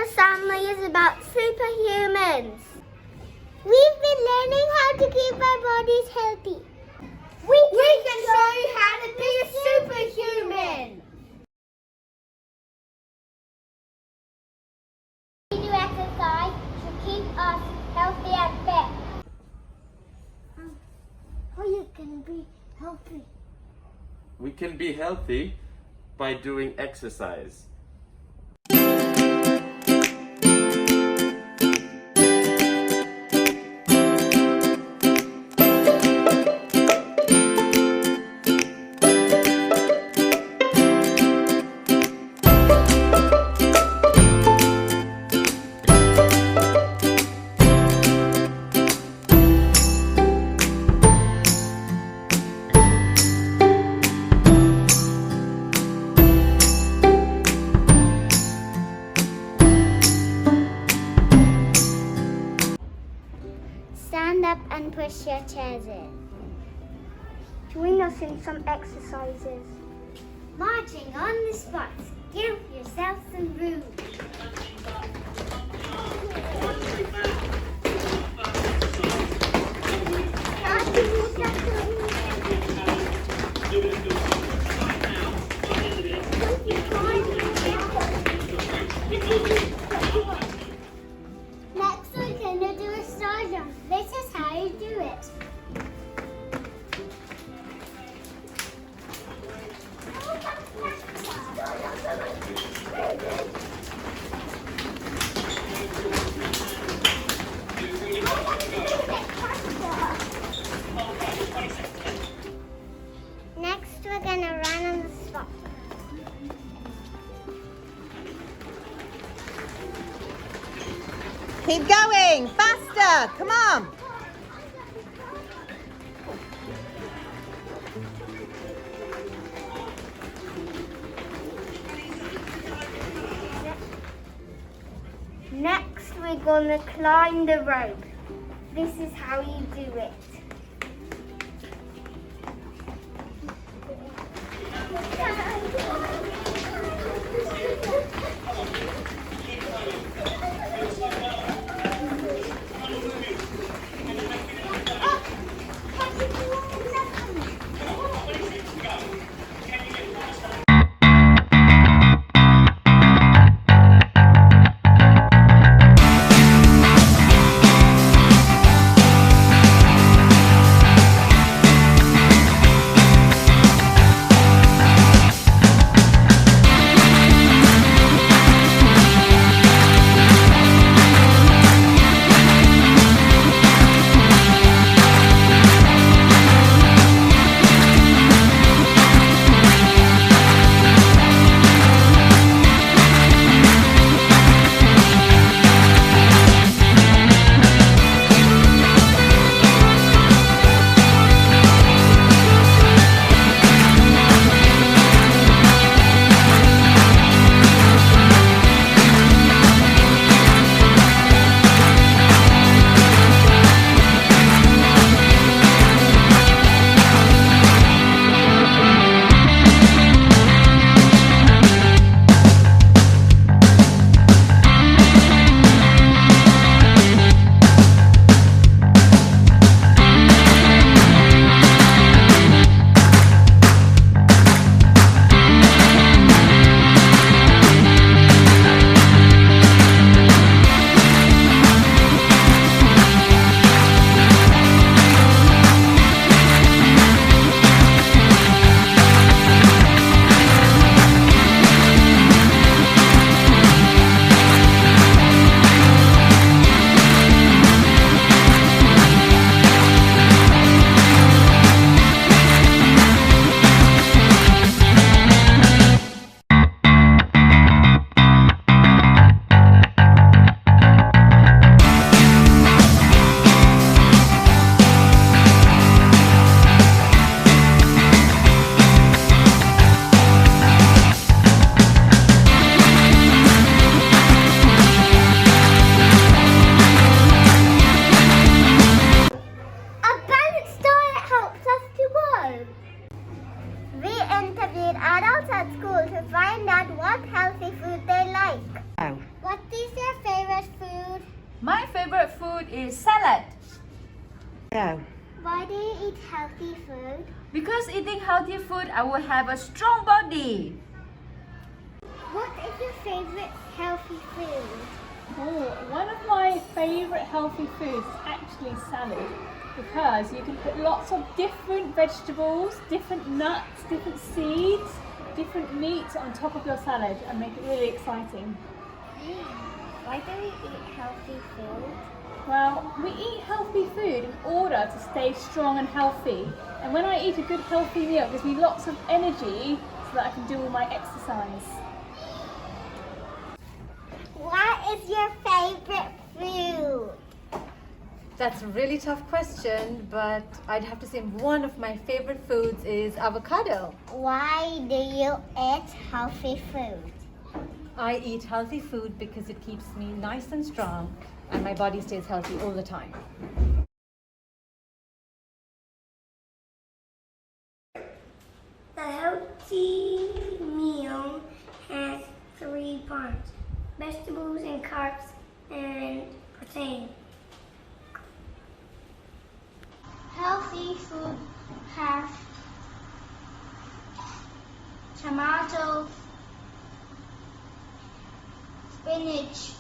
assembly is about superhumans. We've been learning how to keep our bodies healthy. We can show you how to be a superhuman. We do exercise to keep us healthy and fit. How you can be healthy? We can be healthy by doing exercise. Stand up and push your chairs in. Join us in some exercises. Marching on the spot. Give yourself some room. Next we're going to do a star jump. This is how you do it. Next we're going to run on the spot. Keep going, faster, come on. Next we're going to climb the rope. This is how you do it. adults at school to find out what healthy food they like. What is your favorite food? My favorite food is salad. Yeah. Why do you eat healthy food? Because eating healthy food, I will have a strong body. What is your favorite healthy food? Oh, one of my favourite healthy foods is actually salad, because you can put lots of different vegetables, different nuts, different seeds, different meats on top of your salad and make it really exciting. Why do we eat healthy food? Well, we eat healthy food in order to stay strong and healthy, and when I eat a good healthy meal, it gives me lots of energy so that I can do all my exercise. What is your favorite food? That's a really tough question, but I'd have to say one of my favorite foods is avocado. Why do you eat healthy food? I eat healthy food because it keeps me nice and strong and my body stays healthy all the time. A healthy meal has 3 parts: vegetables and carbs and protein. Healthy food has tomato, spinach.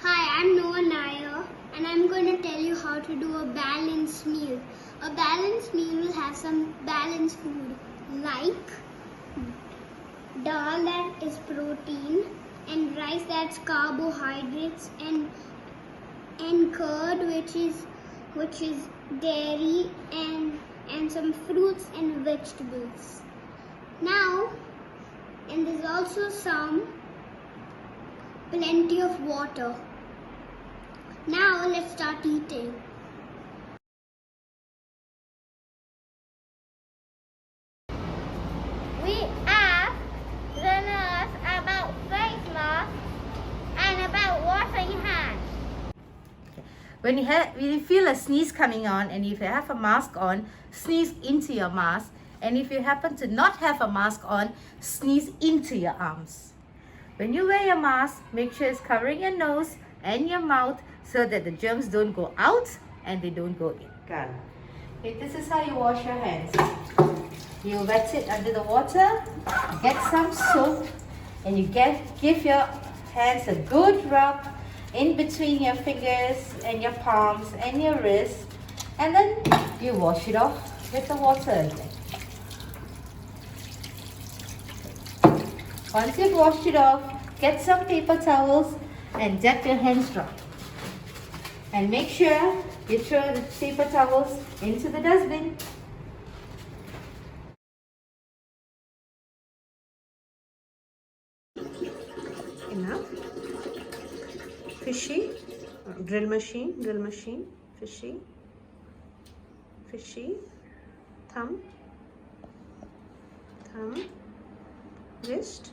Hi, I'm Nord Anglia, and I'm going to tell you how to do a balanced meal. A balanced meal will have some balanced food like dal that is protein, and rice that's carbohydrates, and curd which is dairy, and some fruits and vegetables. Now, and there's also plenty of water. Now let's start eating. We asked the nurse about face masks and about washing hands. When you feel a sneeze coming on and if you have a mask on, sneeze into your mask. And if you happen to not have a mask on, sneeze into your arms. When you wear your mask, make sure it's covering your nose and your mouth so that the germs don't go out and they don't go in. Good. Okay, this is how you wash your hands. You wet it under the water, get some soap, and you give your hands a good rub in between your fingers and your palms and your wrists, and then you wash it off with the water again. Once you've washed it off, get some paper towels and dip your hands dry. And make sure you throw the paper towels into the dustbin. Enough. Fishy, drill machine, fishy, thumb, wrist,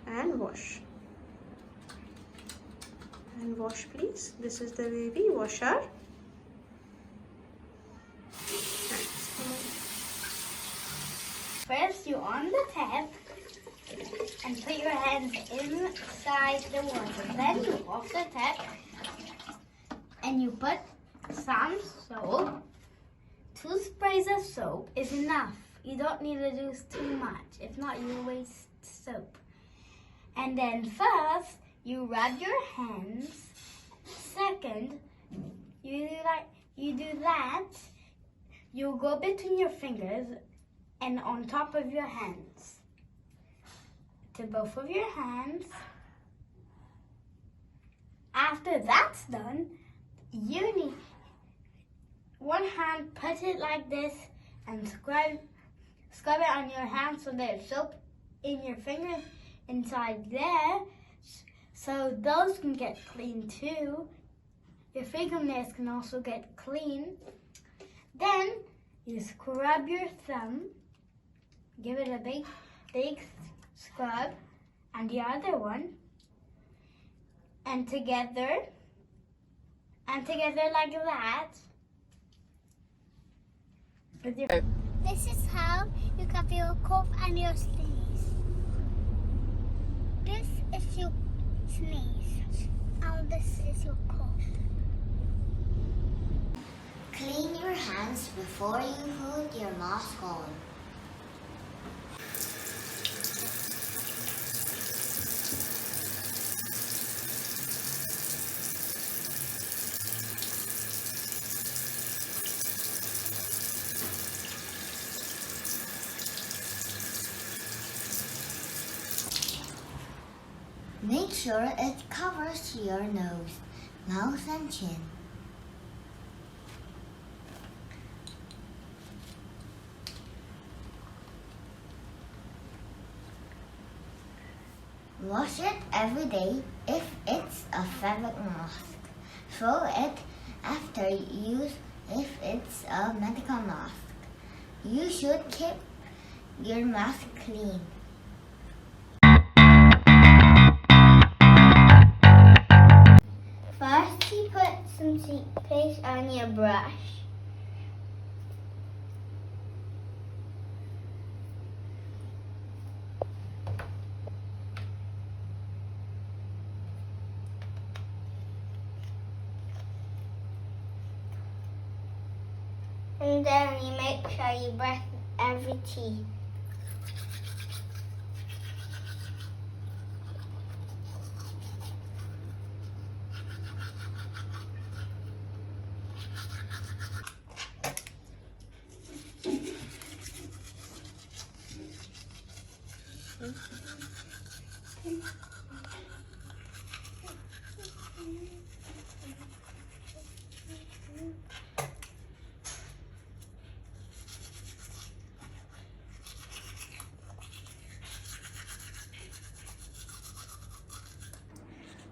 and wash. And wash, please. This is the way we wash our hands. First, you on the tap and put your hands inside the water. Then you off the tap and you put some soap. 2 sprays of soap is enough. You don't need to do too much. If not, you will waste soap. And then first, you rub your hands. Second, you do that. You go between your fingers and on top of your hands. To both of your hands. After that's done, you need one hand, put it like this and scrub it on your hand so there's soap in your fingers inside there, so those can get clean too. Your fingernails can also get clean. Then you scrub your thumb, give it a big scrub, and the other one, and together like that. This is how you cover your cough and your sneeze. This is your sneeze. And this is your cough. Clean your hands before you put your mask on. Make sure it covers your nose, mouth and chin. Wash it every day if it's a fabric mask. Throw it after use if it's a medical mask. You should keep your mask clean. First, you put some toothpaste on your brush. And then you make sure you brush every teeth.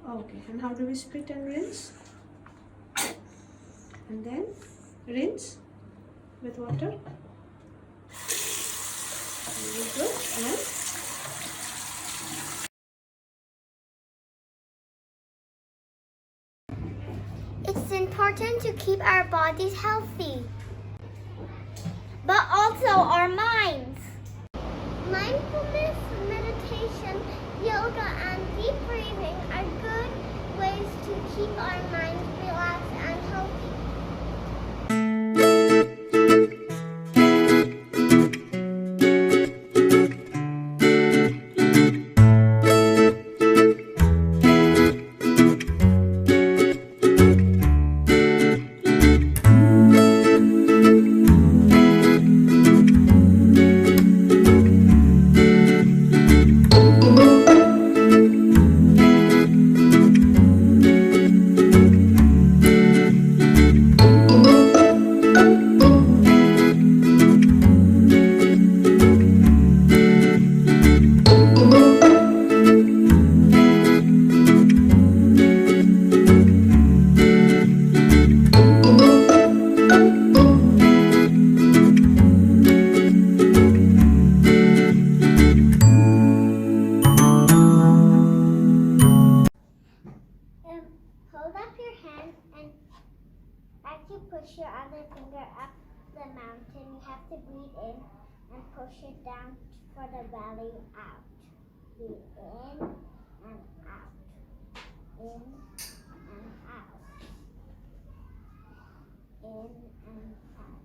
Okay, and how do we spit and rinse? And then rinse with water. Very good. And It's important to keep our bodies healthy, but also our minds. Mindfulness, meditation, yoga, and deep breathing are good ways to keep our minds relaxed and healthy. Hold up your hand, and as you push your other finger up the mountain, you have to breathe in and push it down for the belly out. Breathe in and out. In and out. In and out.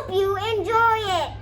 hope you enjoy it.